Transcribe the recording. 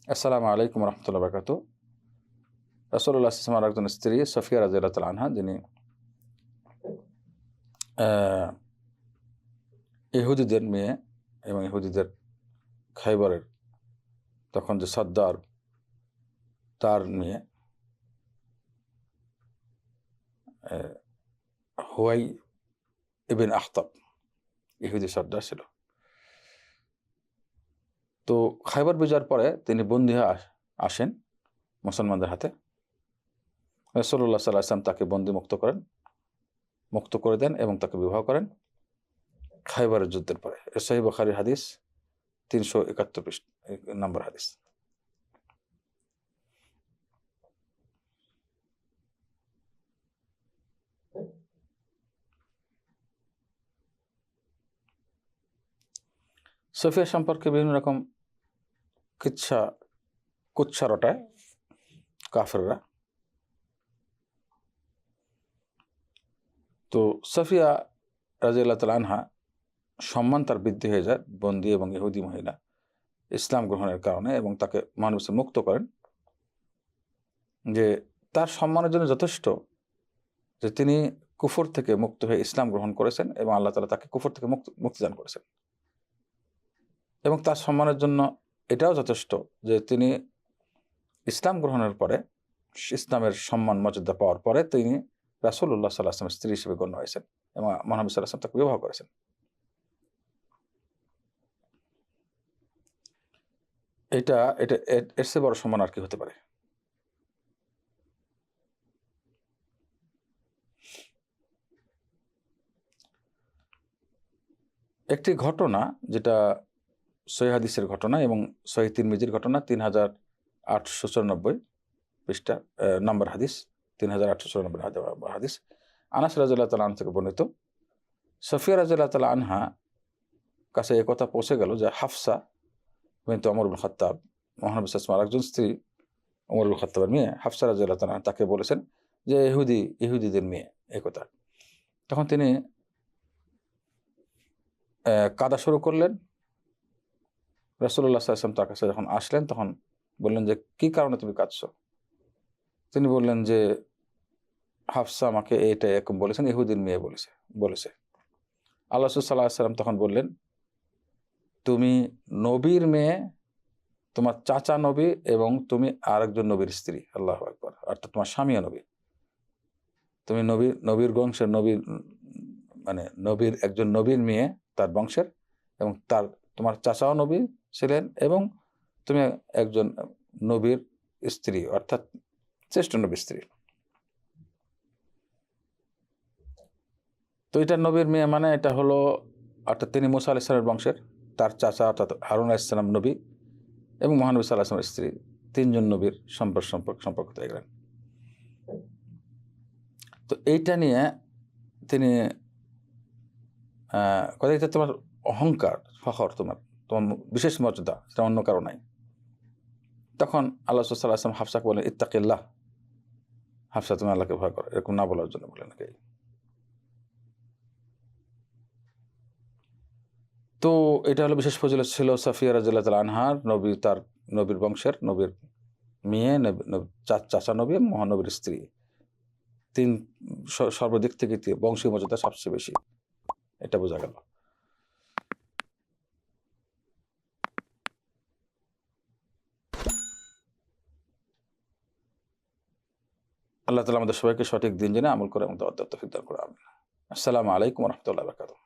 আসসালামু আলাইকুম রহমতুল্লাহ বারকাতু। রাসূলুল্লাহ সাল্লাল্লাহু আলাইহি ওয়াসাল্লামের একজন স্ত্রী সফিয়া রাদিয়াল্লাহু তাআলা আনহা, যিনি আহ, ইহুদিদের মেয়ে এবং ইহুদিদের খাইবরের তখন যে সর্দার, তার মেয়ে আহ, হুয়াই ইবিন আখতাব ইহুদি সর্দার ছিল। তো খাইবর বিজয়ের পরে তিনি বন্দী হয়ে আসেন মুসলমানদের হাতে। রাসূলুল্লাহ সাল্লাল্লাহু আলাইহি ওয়াসাল্লাম তাকে বন্দী মুক্ত করে দেন এবং তাকে বিবাহ করেন খাইবরের যুদ্ধের পরে। সহিহ বুখারীর হাদিস 371 নম্বর হাদিস। সফিয়া সম্পর্কে বিভিন্ন রকম কুচ্ছা রটায় কাফেররা। তো সফিয়া রাদিয়াল্লাহু তাআলা আনহা সম্মান তার বৃদ্ধি হয়ে যায় বন্দী এবং ইহুদি মহিলা ইসলাম গ্রহণের কারণে, এবং তাকে মানুষ মুক্ত করেন। যে তার সম্মানের জন্য যথেষ্ট যে তিনি কুফর থেকে মুক্ত হয়ে ইসলাম গ্রহণ করেছেন এবং আল্লাহ তাআলা তাকে কুফর থেকে মুক্তিদান করেছেন। এবং তার সম্মানের জন্য এটাও যথেষ্ট যে তিনি ইসলাম গ্রহণের পরে, ইসলামের সম্মান মর্যাদা পাওয়ার পরে তিনি রাসূলুল্লাহ সাল্লাল্লাহু আলাইহি ওয়াসাল্লামের স্ত্রী হিসেবে গণ্য হয়েছেন এবং মহানবী সাল্লাল্লাহু আলাইহি ওয়াসাল্লাম তাকে বিবাহ করেছেন। এটা এটা এর চেয়ে বড় সম্মান আর কি হতে পারে? একটি ঘটনা, যেটা সহিহ হাদিসের ঘটনা এবং সহিহ তিরমিজির ঘটনা, 3894 পৃষ্ঠা নম্বর হাদিস, 3894 হাদিস। আনাস রাদিয়াল্লাহু তাআলা আনহু থেকে বর্ণিত, সফিয়া রাদিয়াল্লাহু তাআলা আনহা কাছে এই কথা পৌঁছে গেল যে হাফসা বিনত ওমর ইবনে খাত্তাব, মহানবী সাল্লাল্লাহু আলাইহি ওয়াসাল্লামের একজন স্ত্রী, ওমর ইবনে খাত্তাবের মেয়ে হাফসা রাদিয়াল্লাহু তাআলা আনহা তাকে বলেছেন যে ইহুদিদের মেয়ে, এই কথা। তখন তিনি কাঁদা শুরু করলেন। রাসূলুল্লাহ সাল্লাল্লাহু আলাইহি ওয়াসাল্লাম তার কাছে যখন আসলেন, তখন বললেন যে কি কারণে তুমি কাঁদছো? তিনি বললেন যে হাফসা আমাকে এটা এরকম বলেছেন, ইহুদির মেয়ে বলেছে। আল্লাহ রাসূল সাল্লাল্লাহু আলাইহি ওয়াসাল্লাম তখন বললেন, তুমি নবীর মেয়ে, তোমার চাচা নবী এবং তুমি আরেকজন নবীর স্ত্রী। আল্লাহু আকবার। অর্থাৎ তোমার স্বামীও নবী। তুমি নবীর বংশের, নবীর একজন নবীর মেয়ে, তার বংশের, এবং তোমার চাচাও নবী ছিলেন, এবং তুমি একজন নবীর স্ত্রী, অর্থাৎ শ্রেষ্ঠ নবীর স্ত্রী। তো এটা নবীর মেয়ে মানে এটা হলো, অর্থাৎ তিনি মুসা আলাইহিস সালামের বংশের, তার চাচা অর্থাৎ হারুন আলাইহিস সালাম নবী, এবং মহানবী সাল্লাল্লাহু আলাইহি ওয়াসাল্লামের স্ত্রী, তিনজন নবীর সম্পর্ক হয়ে গেলেন। তো এইটা নিয়ে তিনি কথা, এটা তোমার অহংকার, ফখর, তোমার বিশেষ মর্যাদা, সেটা অন্য কারো নাই। তখন আল্লাহ সাল্লাল্লাহু আলাইহি ওয়াসাল্লাম হাফসাকে বলেন, ইত্তাকিল্লাহ, হাফসা তুমি আল্লাহকে ভয় করো, এরকম না বলার জন্য বলেন নাকি? তো এটা হলো বিশেষ ফজিলত ছিল সাফিয়া রাদিয়াল্লাহু তাআলা আনহার, তার নবীর বংশের, নবীর মেয়ে, চাচা নবী, মহানবীর স্ত্রী, সর্বদিক থেকে বংশীয় মর্যাদা সবচেয়ে বেশি, এটা বোঝা গেল। আল্লাহ তাআলা আমাদের সবাইকে সঠিক দিন জেনে আমল করে আমাদের তৌফিক দান করে। আমিন। আসসালামু আলাইকুম ওয়া রাহমাতুল্লাহি ওয়া বারাকাতুহু।